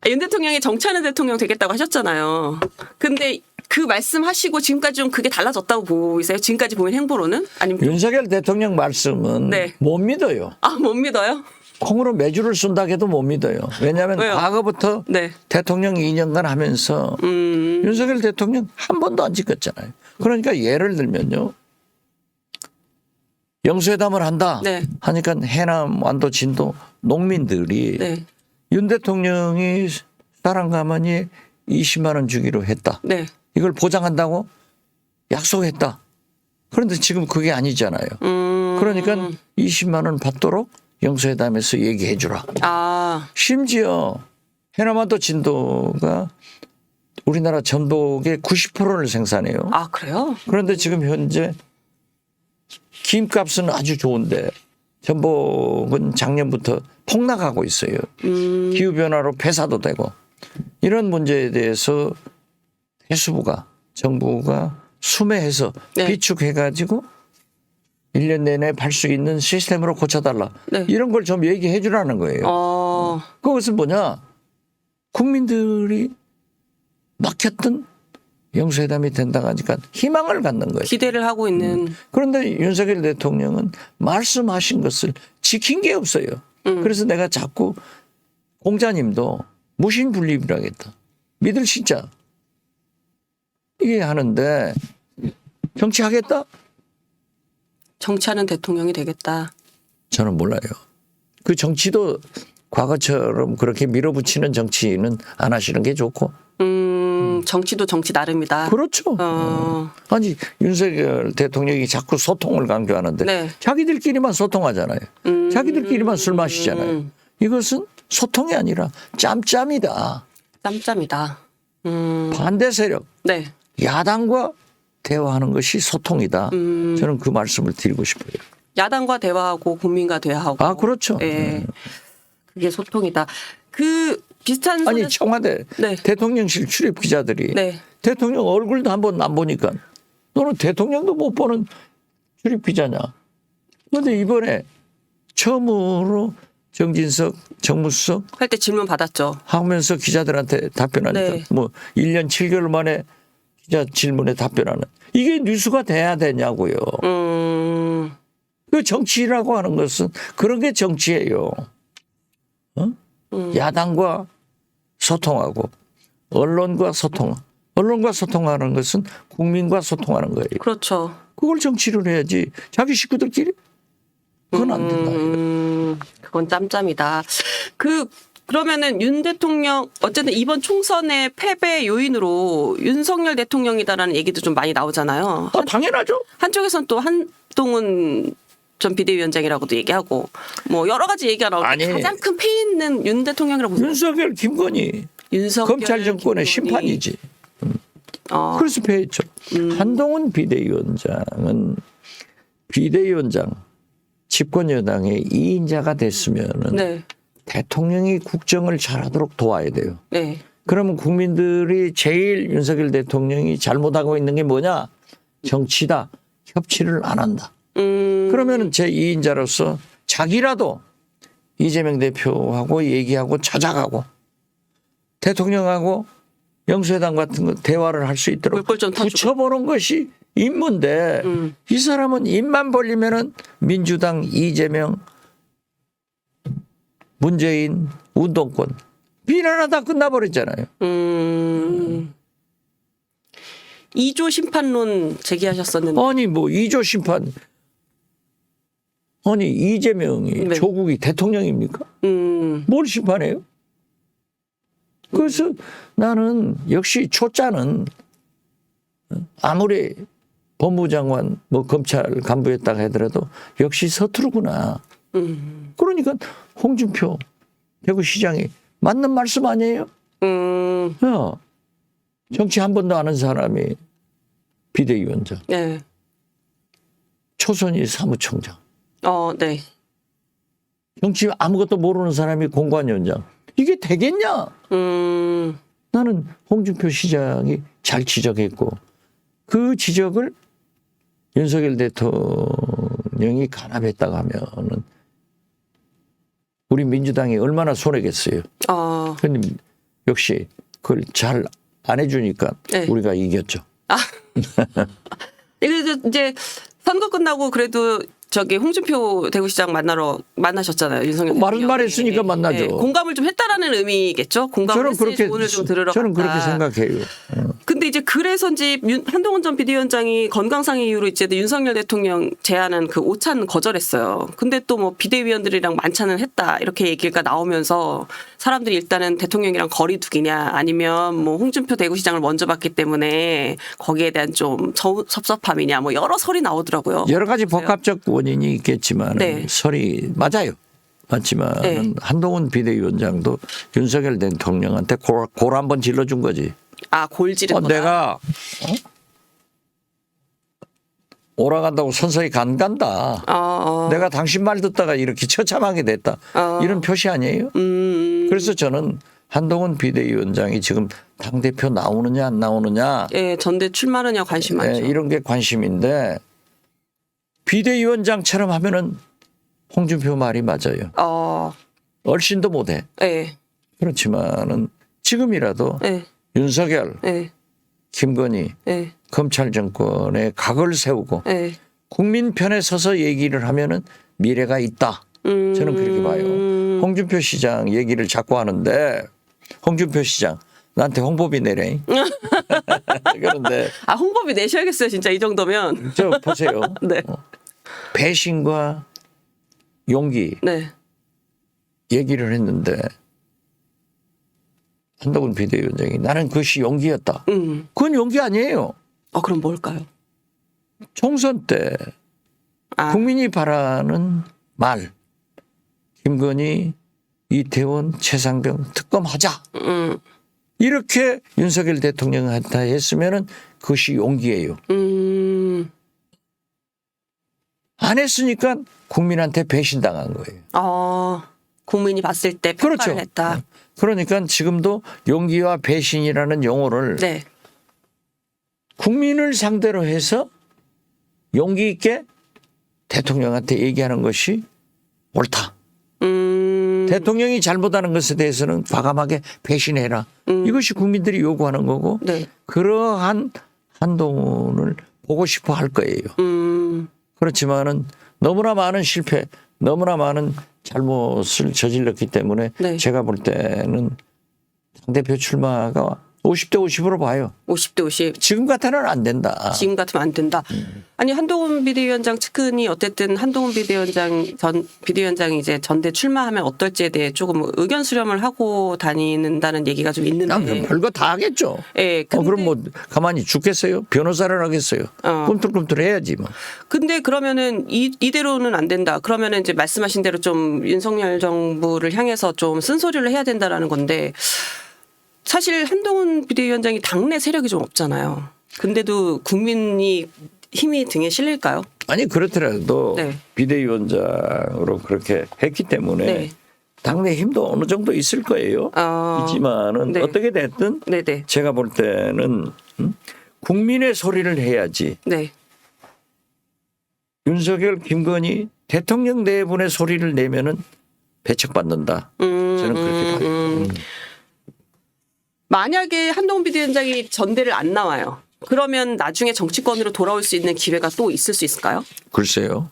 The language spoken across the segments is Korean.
윤 대통령이 정치하는 대통령 되겠다고 하셨잖아요. 근데 그 말씀하시고 지금까지 좀 그게 달라졌다고 보이세요? 지금까지 보인 행보로는? 아니면 윤석열 대통령 말씀은 네. 못 믿어요. 못 믿어요? 콩으로 매주를 쏜다 해도 못 믿어요. 왜냐하면 왜요? 과거부터 네. 대통령 2년간 하면서 윤석열 대통령 한 번도 안 지켰잖아요. 그러니까 예를 들면요. 영수회담을 한다 네. 하니까 해남, 완도, 진도 농민들이 네. 윤 대통령이 사람 가만히 20만 원 주기로 했다. 네. 이걸 보장한다고 약속했다. 그런데 지금 그게 아니잖아요. 그러니까 20만 원 받도록 영수회담에서 얘기해 주라. 심지어 해남완도 진도가 우리나라 전복의 90%를 생산해요. 그래요? 그런데 지금 현재 김값은 아주 좋은데 전복은 작년부터 폭락하고 있어요. 기후변화로 폐사도 되고 이런 문제에 대해서 해수부가 정부가 수매해서 네. 비축해가지고 1년 내내 팔 수 있는 시스템으로 고쳐달라. 네. 이런 걸 좀 얘기해 주라는 거예요. 그것은 뭐냐. 국민들이 막혔던 영수회담이 된다고 하니까 희망을 갖는 거예요. 기대를 하고 있는. 그런데 윤석열 대통령은 말씀하신 것을 지킨 게 없어요. 그래서 내가 자꾸 공자님도 무신분립이라겠다. 믿을 신자. 이게 하는데 정치하겠다? 정치하는 대통령이 되겠다. 저는 몰라요. 그 정치도 과거처럼 그렇게 밀어붙이는 정치는 안 하시는 게 좋고. 정치도 정치 나름이다. 그렇죠. 아니 윤석열 대통령이 자꾸 소통을 강조하는데 네. 자기들끼리만 소통하잖아요. 자기들끼리만 술 마시잖아요. 이것은 소통이 아니라 짬짬이다. 짬짬이다. 반대 세력, 네. 야당과 대화하는 것이 소통이다. 저는 그 말씀을 드리고 싶어요. 야당과 대화하고 국민과 대화하고. 그렇죠. 예. 그게 소통이다. 그 비슷한 아니 청와대 네. 대통령실 출입 기자들이 네. 대통령 얼굴도 한 번 안 보니까 너는 대통령도 못 보는 출입 기자냐. 그런데 이번에 처음으로 정진석 정무수석 할 때 질문 받았죠. 하면서 기자들한테 답변하니까 네. 뭐 1년 7개월 만에 기자 질문에 답변하는 이게 뉴스가 돼야 되냐고요. 그 정치라고 하는 것은 그런 게 정치예요. 야당과 소통하고 언론과 소통하는 것은 국민과 소통하는 거예요. 그렇죠. 그걸 정치를 해야지 자기 식구들끼리 그건 안 된다. 그건 짬짬이다. 그러면은 윤 대통령 어쨌든 이번 총선의 패배 요인으로 윤석열 대통령이다라는 얘기도 좀 많이 나오잖아요. 당연하죠. 한쪽에서는 또 한동훈 전 비대위원장이라고도 얘기하고 뭐 여러 가지 얘기가 나오는데 가장 큰 패인은 윤 대통령이라고 보세요. 윤석열, 김건희 검찰 정권의 심판이지. 그래서 패했죠. 한동훈 비대위원장은 비대위원장 집권 여당의 2인자가 됐으면은 네. 대통령이 국정을 잘하도록 도와야 돼요. 네. 그러면 국민들이 제일 윤석열 대통령이 잘못하고 있는 게 뭐냐? 정치다. 협치를 안 한다. 그러면 제 2인자로서 자기라도 이재명 대표하고 얘기하고 찾아가고 대통령하고 영수회담 같은 거 대화를 할 수 있도록 붙여보는 것이 임무인데 이 사람은 입만 벌리면은 민주당 이재명 문재인 운동권 비난하다 끝나버렸잖아요. 2조 심판론 제기하셨었는데. 아니 뭐 2조 심판. 아니 이재명이 네. 조국이 대통령입니까? 뭘 심판해요? 그래서 나는 역시 초짜는 아무리 법무장관 뭐 검찰 간부였다가 하더라도 역시 서투르구나. 그러니까 홍준표 대구시장이 맞는 말씀 아니에요? 정치 한 번도 아는 사람이 비대위원장. 네. 초선이 사무총장. 네. 정치 아무것도 모르는 사람이 공관위원장. 이게 되겠냐? 나는 홍준표 시장이 잘 지적했고 그 지적을 윤석열 대통령이 간합했다고 하면은 우리 민주당이 얼마나 손해겠어요. 그런데 역시 그걸 잘 안 해주니까 네. 우리가 이겼죠. 그래서 이제 선거 끝나고 그래도 저기 홍준표 대구시장 만나셨잖아요. 윤석열 말은 대통령이. 말했으니까 만나죠. 네, 공감을 좀 했다라는 의미겠죠. 공감을 저는 했으니 그렇게 오늘 좀 들으러 저는 갔다. 그렇게 생각해요. 근데 이제 그래서인지 한동훈 전 비대위원장이 건강상의 이유로 이제 윤석열 대통령 제안한 그 오찬 거절했어요. 근데 또 뭐 비대위원들이랑 만찬은 했다 이렇게 얘기가 나오면서 사람들이 일단은 대통령이랑 거리 두기냐 아니면 뭐 홍준표 대구시장을 먼저 봤기 때문에 거기에 대한 좀 섭섭함이냐 뭐 여러 설이 나오더라고요. 여러 가지 복합적 원인이 있겠지만 네. 설이 맞아요. 맞지만 네. 한동훈 비대위원장도 윤석열 대통령한테 골 한번 질러준 거지. 아, 골지른 거다. 내가 오라간다고 선서히 간다. 내가 당신 말 듣다가 이렇게 처참하게 됐다. 이런 표시 아니에요? 그래서 저는 한동훈 비대위원장이 지금 당대표 나오느냐 안 나오느냐 예, 전대 출마하느냐 관심 많죠. 이런 게 관심인데 비대위원장처럼 하면은 홍준표 말이 맞아요. 얼씬도 못해. 예, 그렇지만은 지금이라도 예, 윤석열, 예, 김건희 예, 검찰 정권의 각을 세우고 예. 국민 편에 서서 얘기를 하면은 미래가 있다. 저는 그렇게 봐요. 홍준표 시장 얘기를 자꾸 하는데 홍준표 시장 나한테 홍보비 내래. 그런데 아, 홍보비 내셔야겠어요, 진짜 이 정도면. 저 보세요. 네, 배신과 용기 네. 얘기를 했는데 한동훈 비대위원장이 나는 그것이 용기였다. 그건 용기 아니에요. 그럼 뭘까요? 총선 때 아, 국민이 바라는 말 김건희, 이태원, 최상병 특검하자. 이렇게 윤석열 대통령한테 했으면은 그것이 용기예요. 안 했으니까 국민한테 배신당한 거예요. 국민이 봤을 때 평가를 그렇죠. 했다. 그러니까 지금도 용기와 배신이라는 용어를 네. 국민을 상대로 해서 용기 있게 대통령한테 얘기하는 것이 옳다. 대통령이 잘못하는 것에 대해서는 과감하게 배신해라. 이것이 국민들이 요구하는 거고 네. 그러한 한동훈을 보고 싶어 할 거예요. 그렇지만은 너무나 많은 실패, 너무나 많은 잘못을 저질렀기 때문에 네. 제가 볼 때는 당대표 출마가 50대 50으로 봐요. 50대 50. 지금 같아는 안 된다. 지금 같으면 안 된다. 아니, 한동훈 비대위원장 측근이 어쨌든 한동훈 전 비대위원장이 이제 전대 출마하면 어떨지에 대해 조금 의견 수렴을 하고 다니는다는 얘기가 좀 있는데. 별거 다 하겠죠. 예. 그럼 뭐 가만히 죽겠어요? 변호사를 하겠어요? 꿈틀꿈틀 해야지 뭐. 근데 그러면은 이대로는 안 된다. 그러면은 이제 말씀하신 대로 좀 윤석열 정부를 향해서 좀 쓴소리를 해야 된다라는 건데 사실 한동훈 비대위원장이 당내 세력이 좀 없잖아요. 근데도 국민이 힘이 등에 실릴까요? 아니 그렇더라도 네. 비대위원장으로 그렇게 했기 때문에 네. 당내 힘도 어느 정도 있을 거예요. 있지만은 네. 어떻게 됐든 네네. 제가 볼 때는 국민의 소리를 해야지. 네. 윤석열, 김건희 대통령 내분의 소리를 내면은 배척받는다. 저는 그렇게 봐요. 만약에 한동훈 비대위원장이 전대를 안 나와요. 그러면 나중에 정치권으로 돌아올 수 있는 기회가 또 있을 수 있을까요? 글쎄요.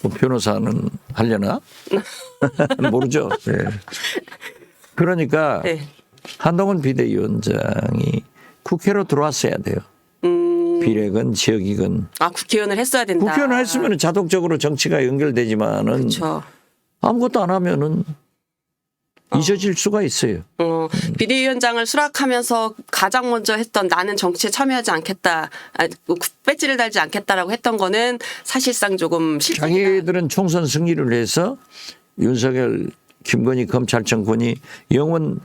뭐 변호사는 하려나? 모르죠. 네. 그러니까 네. 한동훈 비대위원장이 국회로 들어왔어야 돼요. 비례건 지역이건. 국회의원을 했어야 된다. 국회의원을 했으면 자동적으로 정치가 연결되지만은 그렇죠. 아무것도 안 하면은 잊어질 수가 있어요. 비대위원장을 수락하면서 가장 먼저 했던 나는 정치에 참여하지 않겠다, 배지를 달지 않겠다라고 했던 거는 사실상 조금 실패다. 자기들은 총선 승리를 해서 윤석열, 김건희 검찰청군이 영원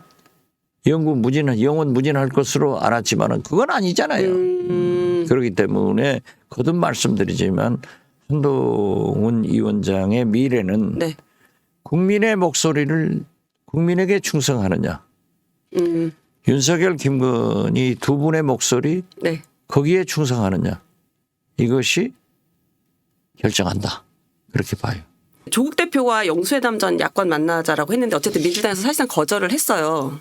무진할 것으로 알았지만은 그건 아니잖아요. 그렇기 때문에 거듭 말씀드리지만 한동훈 위원장의 미래는 네. 국민의 목소리를 국민에게 충성하느냐. 윤석열, 김건희 두 분의 목소리 네. 거기에 충성하느냐. 이것이 결정한다. 그렇게 봐요. 조국 대표와 영수회담 전 야권 만나자라고 했는데 어쨌든 민주당에서 사실상 거절을 했어요.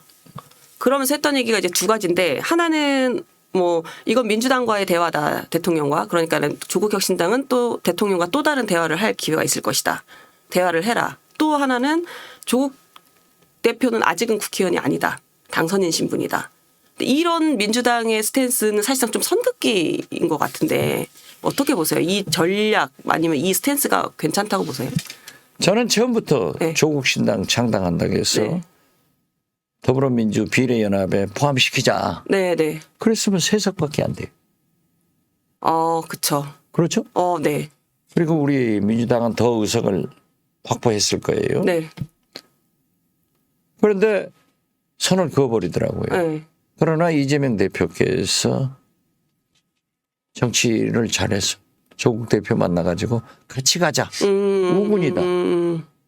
그러면서 했던 얘기가 이제 두 가지인데 하나는 뭐 이건 민주당과의 대화다 대통령과 그러니까는 조국혁신당은 또 대통령과 또 다른 대화를 할 기회가 있을 것이다. 대화를 해라. 또 하나는 조국 대표는 아직은 국회의원이 아니다. 당선인 신분이다. 이런 민주당의 스탠스는 사실상 좀 선긋기인 것 같은데 어떻게 보세요? 이 전략 아니면 이 스탠스가 괜찮다고 보세요? 저는 처음부터 네. 조국신당 창당한다고 해서 네. 더불어민주 비례연합에 포함시키자. 네. 그랬으면 3석밖에 안 돼요. 그쵸. 그렇죠? 네. 그리고 우리 민주당은 더 의석을 확보했을 거예요. 네. 그런데 선을 그어버리더라고요. 네. 그러나 이재명 대표께서 정치를 잘해서 조국 대표 만나가지고 같이 가자. 우군이다.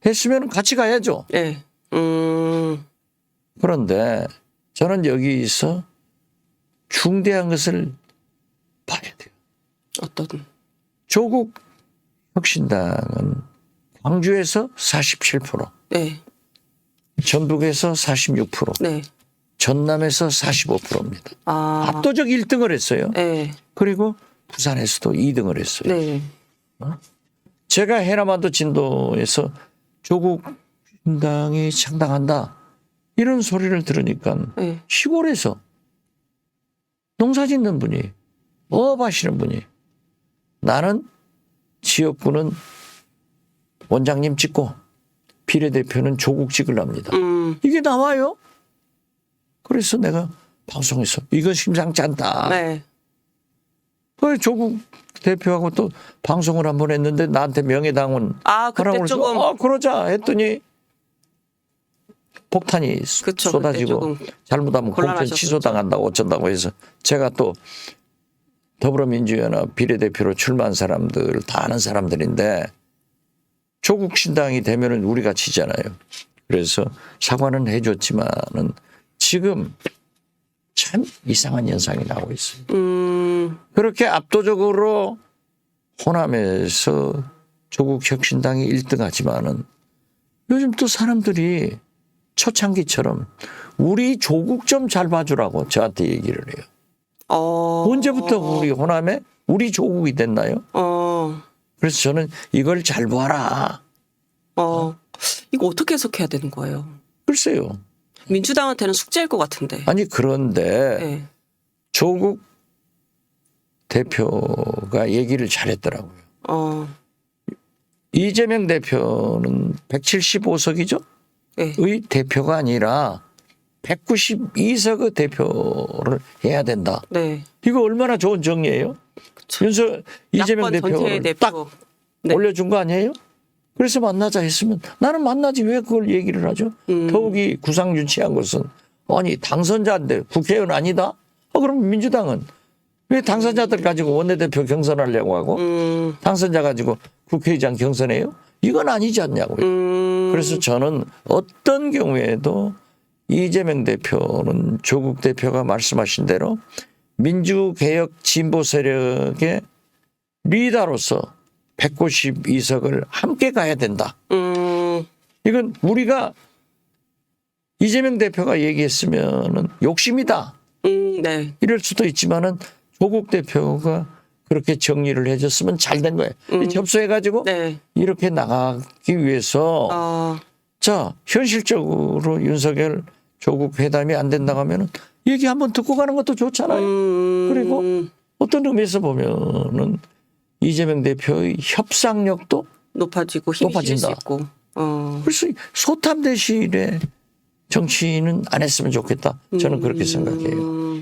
했으면 같이 가야죠. 네. 그런데 저는 여기서 중대한 것을 봐야 돼요. 어떤? 조국 혁신당은 광주에서 47%, 네. 전북에서 46%, 네. 전남에서 45%입니다. 아. 압도적 1등을 했어요. 네. 그리고 부산에서도 2등을 했어요. 네. 제가 해남한도 진도에서 조국 신당이 창당한다 이런 소리를 들으니까 네. 시골에서 농사 짓는 분이 어업하시는 분이 나는 지역구는 원장님 찍고 비례대표는 조국 찍으랍니다. 이게 나와요. 그래서 내가 방송에서 이거 심상치 않다. 네. 그 조국 대표하고 또 방송을 한번 했는데 나한테 명예당원 그때 하라고 조금 그래서 그러자 했더니 폭탄이 그쵸, 쏟아지고 그때 조금 잘못하면 공천 곤란하셨었죠. 취소당한다고 어쩐다고 해서 제가 또 더불어민주연합 비례대표로 출마한 사람들 다 아는 사람들인데 조국 신당이 되면은 우리가 지잖아요. 그래서 사과는 해줬지만은 지금 참 이상한 현상이 나오고 있어요. 그렇게 압도적으로 호남에서 조국 혁신당이 1등하지만은 요즘 또 사람들이 초창기처럼 우리 조국 좀 잘 봐주라고 저한테 얘기를 해요. 언제부터 우리 호남에 우리 조국이 됐나요? 그래서 저는 이걸 잘 봐라. 이거 어떻게 해석해야 되는 거예요? 글쎄요. 민주당한테는 숙제일 것 같은데. 아니 그런데 네. 조국 대표가 얘기를 잘했더라고요. 이재명 대표는 175석이죠? 네. 의 대표가 아니라 192석의 대표를 해야 된다. 네. 이거 얼마나 좋은 정리예요? 이재명 야권 전체 대표를 대표. 딱 네. 올려준 거 아니에요? 그래서 만나자 했으면 나는 만나지 왜 그걸 얘기를 하죠? 더욱이 구상유치한 것은 아니 당선자인데 국회의원 아니다? 그럼 민주당은 왜 당선자들 가지고 원내대표 경선하려고 하고 당선자 가지고 국회의장 경선해요? 이건 아니지 않냐고요. 그래서 저는 어떤 경우에도 이재명 대표는 조국 대표가 말씀하신 대로 민주개혁 진보 세력의 리더로서 192석을 함께 가야 된다. 이건 우리가 이재명 대표가 얘기했으면은 욕심이다. 네. 이럴 수도 있지만은 조국 대표가 그렇게 정리를 해줬으면 잘 된 거예요. 접수해가지고 네. 이렇게 나가기 위해서 자 현실적으로 윤석열 조국 회담이 안 된다고 하면은 얘기 한번 듣고 가는 것도 좋잖아요. 그리고 어떤 의미에서 보면은 이재명 대표의 협상력도 높아지고 힘이 실릴 수 높아진다. 있고. 그래서 소탐 대신에 정치인은 안 했으면 좋겠다. 저는 그렇게 생각해요.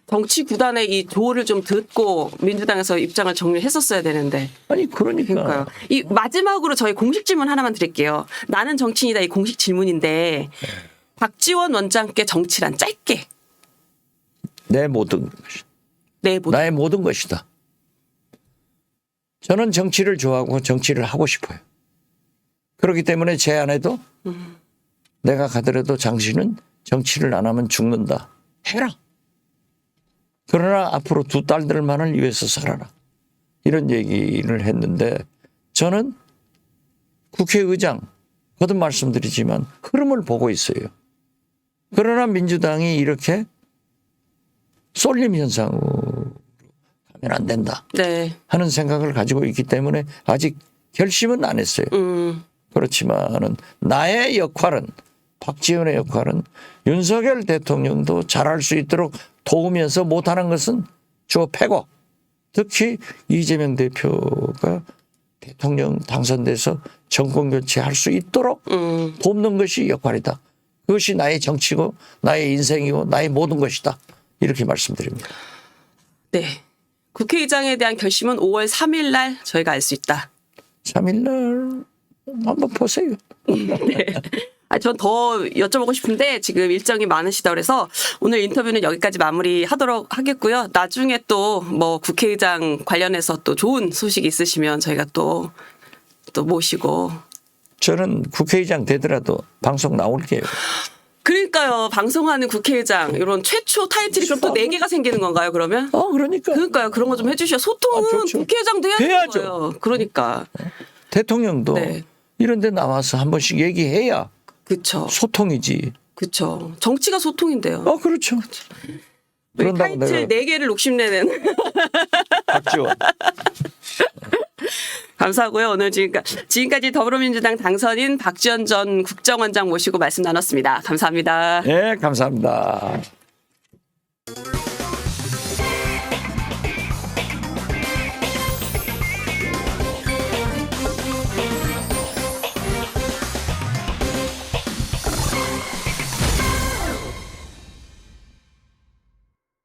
정치 구단의 이 조언을 좀 듣고 민주당에서 입장을 정리했었어야 되는데. 아니 그러니까요. 그러니까요. 이 마지막으로 저희 공식 질문 하나만 드릴게요. 나는 정치인이다 이 공식 질문인데 박지원 원장께 정치란 짧게. 내 모든 것이 네, 뭐 나의 모든 것이다. 저는 정치를 좋아하고 정치를 하고 싶어요. 그렇기 때문에 제 아내도 내가 가더라도 당신은 정치를 안 하면 죽는다. 해라. 그러나 앞으로 두 딸들만을 위해서 살아라. 이런 얘기를 했는데 저는 국회의장 거듭 말씀드리지만 흐름을 보고 있어요. 그러나 민주당이 이렇게 쏠림 현상으로 가면 안 된다 네. 하는 생각을 가지고 있기 때문에 아직 결심은 안 했어요. 그렇지만은 나의 역할은 박지원의 역할은 윤석열 대통령도 잘할 수 있도록 도우면서 못하는 것은 주어 패고 특히 이재명 대표가 대통령 당선돼서 정권 교체할 수 있도록 돕는 것이 역할이다. 그것이 나의 정치고 나의 인생이고 나의 모든 것이다. 이렇게 말씀드립니다. 네. 국회의장에 대한 결심은 5월 3일 날 저희가 알 수 있다. 3일 날 한번 보세요. 네. 전 더 여쭤보고 싶은데 지금 일정이 많으시다 그래서 오늘 인터뷰는 여기까지 마무리하도록 하겠고요. 나중에 또 뭐 국회의장 관련해서 또 좋은 소식 있으시면 저희가 또 모시고. 저는 국회의장 되더라도 방송 나올게요. 그러니까요. 방송하는 국회의장 이런 최초 타이틀이 그럼 또 4개가 생기는 건가요 그러면? 그러니까. 그러니까요. 그런 거 좀 해주셔. 소통은 좋죠. 국회의장도 해야 되는 해야죠. 거예요. 그러니까. 대통령도 네. 이런 데 나와서 한 번씩 얘기해야 그렇죠. 소통이지. 그렇죠. 정치가 소통인데요. 그렇죠. 우리 그런다고 타이틀 내가 4개를 욕심내는. 박지원. 감사하고요. 오늘 지금까지 더불어민주당 당선인 박지원 전 국정원장 모시고 말씀 나눴습니다. 감사합니다. 네, 감사합니다.